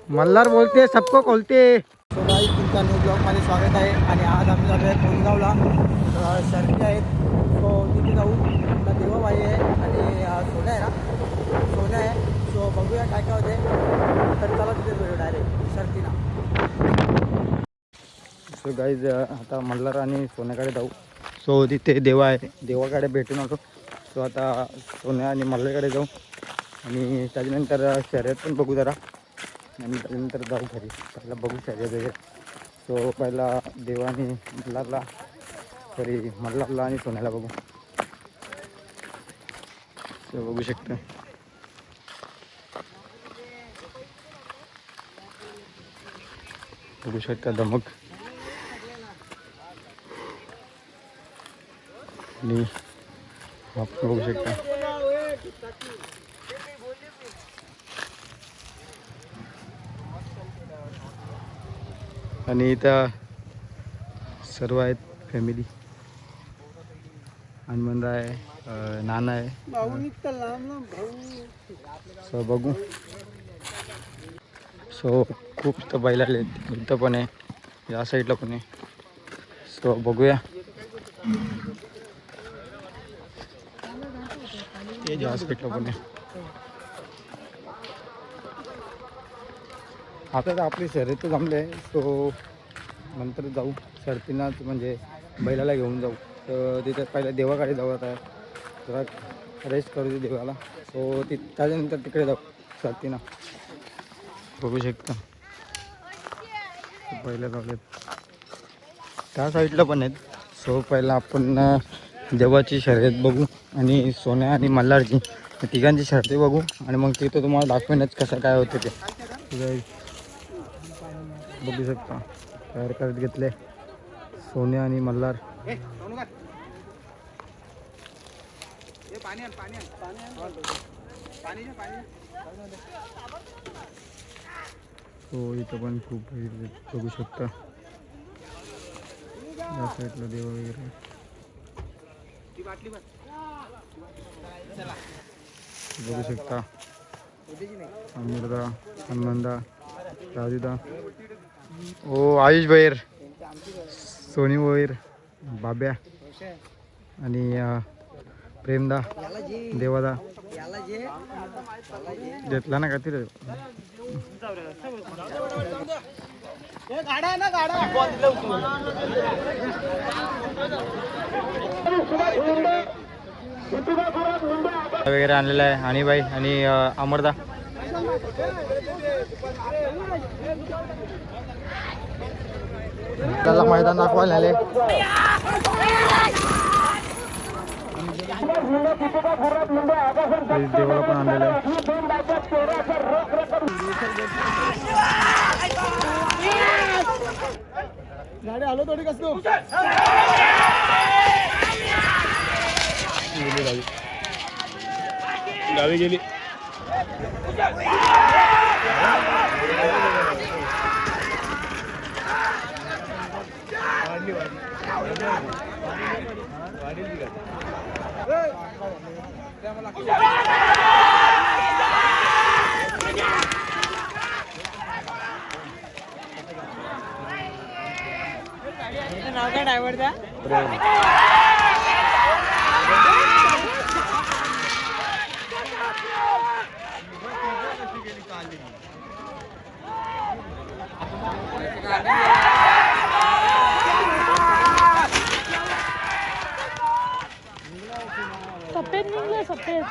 मल्हार बोलते सबको खोलते। सो गाईज तुमच्या न्यू ब्लॉगमध्ये स्वागत आहे. आणि आज आम्ही झालो आहे कोणगावला. शर्ती आहेत. सो तिथे जाऊ. आपला देवाबाई आहे आणि सोन्या आहे ना, सोन्या आहे. सो बघूया काय काय होते. तर चला तिथे जाऊ डायरेक्ट शर्तीला. सो गाईज आता मल्हार आणि सोन्याकडे जाऊ. सो तिथे देवा आहे, देवाकडे भेटून आलो. सो आता सोन्या आणि मल्हारकडे जाऊ आणि त्याच्यानंतर शर्यत पण बघू जरा आणि त्याच्यानंतर जाऊ घरी. पहिला बघू शर्यत वगैरे. सो पहिला देवा आणि मल्हारला मल्हारला आणि सोन्याला बघू. सो बघू शकता धमक आणि आपण बघू शकता आणि इथं सर्व आहेत फॅमिली. हनुमान आहे, नाना आहे. सो बघू. सो खूप इथं बैल आले, इथं पण आहे, या साईडला पण आहे. सो बघूया. या साईडला पण आहे. आता तर आपली शर्यत जमले आहे. सो नंतर जाऊ शर्तीनाच, म्हणजे बैलाला घेऊन जाऊ. तर तिथे पहिल्या देवाकडे जाऊ. आता जरा रेस्ट करू दे देवाला. सो त्याच्यानंतर तिकडे जाऊ शर्तीना. बघू शकता पहिल्या जाऊयात, त्या साईडला पण आहेत. सो पहिला आपण देवाची शर्यत बघू आणि सोन्या आणि मल्हारची तिघांची शर्यत बघू आणि मग तिथं तुम्हाला दाखवेनच कसं काय होते ते. बघू शकता तयार करत घेतले सोन्या आणि मल्हार. हो इथं पण खूप बघू शकता. या साईडला देव वगैरे बघू शकता. अमृता, हनुमंदा, राजूदा, ओ आयुष भैर, सोनी भैर, बाब्या आणि प्रेमदा, देवादा घेतला ना का तिथे. वगैरे आणलेला आहे आणि बाई आणि अमरदा. त्याला मैदान दाखवायला आले. देवाला पण आणलेलं आहे. गाडी आलो थोडी कसं गावी गेली. नाव काय ड्रायव्हर द्या. सफेद निघलं सफेद.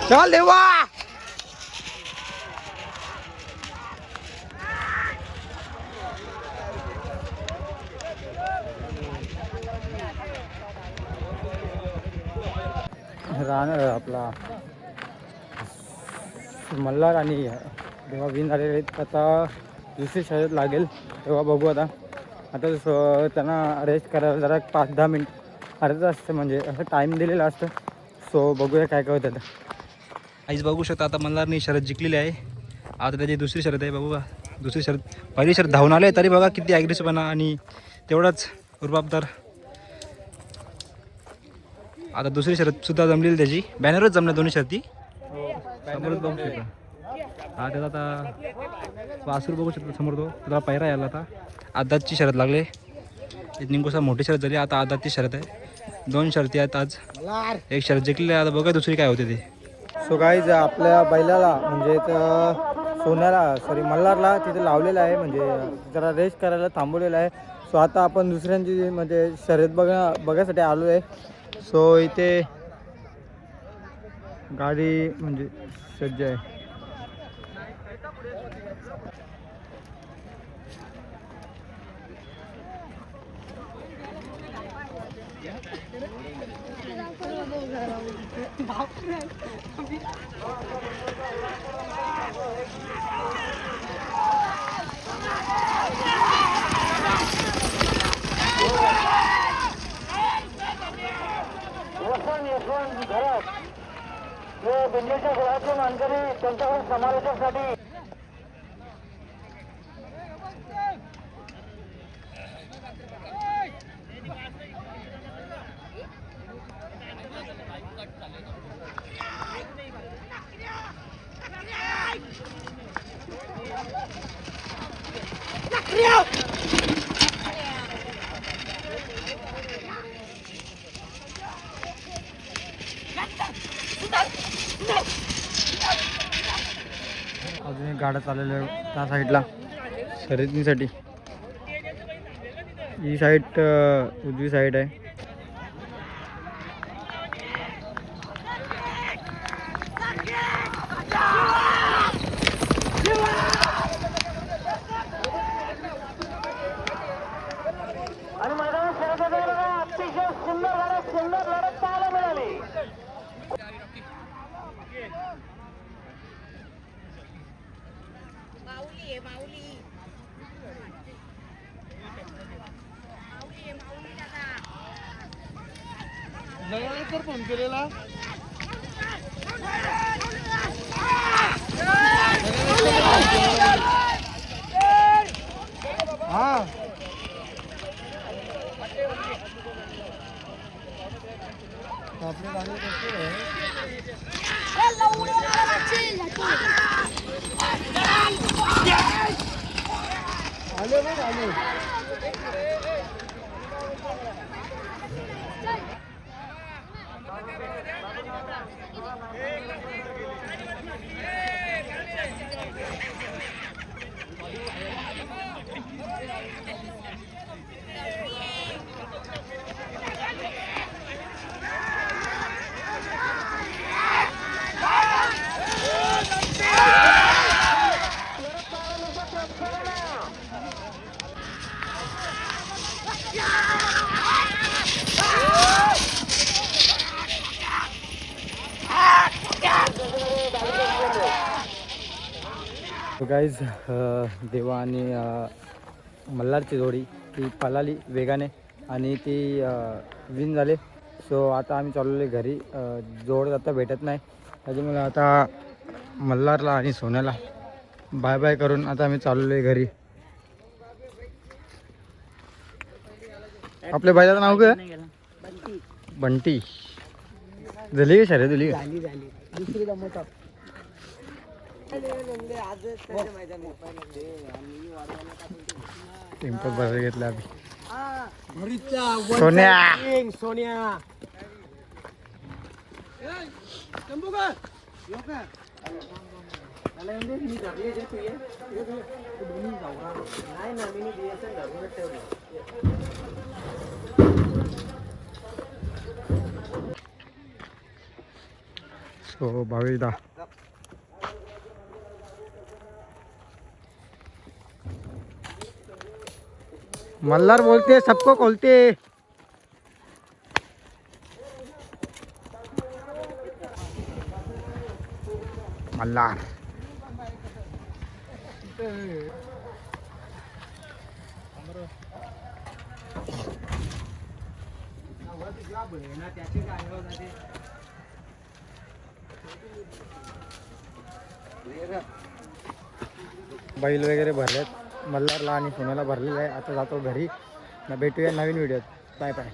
चल देवा राहणार आपला मल्हार आणि जेव्हा विन झालेले आहेत आता दुसरी शर्यत लागेल तेव्हा बघू आता त्यांना रेस्ट करायला जरा 5-10 मिनिट अर्धा असतं म्हणजे असं टाईम दिलेलं असतं. सो बघूया काय काय होतं. आईच बघू शकता आता मल्हारनी शर्यत जिंकलेली आहे. आता त्याची दुसरी शर्यत आहे. बघू का दुसरी शर्यत पहिली शर्यत धावून आले तरी बघा किती ॲग्रेसिव्हपणा आणि तेवढाच रुबाबदार. आता दुसरी शर्यत सुद्धा जमलेली त्याची बॅनरच जमल्या दोन्ही शर्ती समोरच बघू शकता. हा त्याचा आता वासरू बघू शकता समोर तो त्याला पायरा यायला आता आदातची शर्यत लागले. निंगोसा मोठी शर्यत झाली आता आदातची शर्यत आहे. 2 शर्ती आहेत आज. एक शर्यत जिंकली आता बघा दुसरी काय होते ते. सो गाईज आपल्या बैलाला म्हणजे सोन्याला मल्हारला तिथे लावलेलं आहे म्हणजे जरा रेस्ट करायला थांबवलेलं आहे. सो आता आपण दुसऱ्यांची म्हणजे शर्यत बघायसाठी आलो आहे. सो इथे गाडी म्हणजे सज्ज आहे. दिल्लीच्या घराचे मानकरी त्यांच्याकडून समालोचनासाठी अजून एक गाड्या चाललेल्या आहे त्या साईडला शर्यतीसाठी. ही साईड उजवी साईड आहे. आणि मैदानात अतिशय सुंदर लढत पाहायला मिळाली. फोन केलेला हा आपल्या गाडी आले नाही आले. गाईज देवा आणि मल्हारची जोडी ती पळाली वेगाने आणि ती विन झाले. सो आता आम्ही चाललेलो घरी. जोड आता भेटत नाही त्याच्यामुळे आता मल्हारला आणि सोन्याला बाय बाय करून आता आम्ही चाललेलो घरी. आपल्या बैलाचं नाव काय? बंटी. झाली का शर्यत? दिली दुसरी जमवतात. टेम्पल बरं घेतला आम्ही. सोन्या सोन्या सोन्या सो भावेशदा मल्हार बोलते सबको खोलते. मल्हार बैल वगैरे भरलेत मल्हारला आणि सोन्याला भरलेलं आहे. आता जातो घरी ना, भेटूया नवीन व्हिडिओत. Bye bye.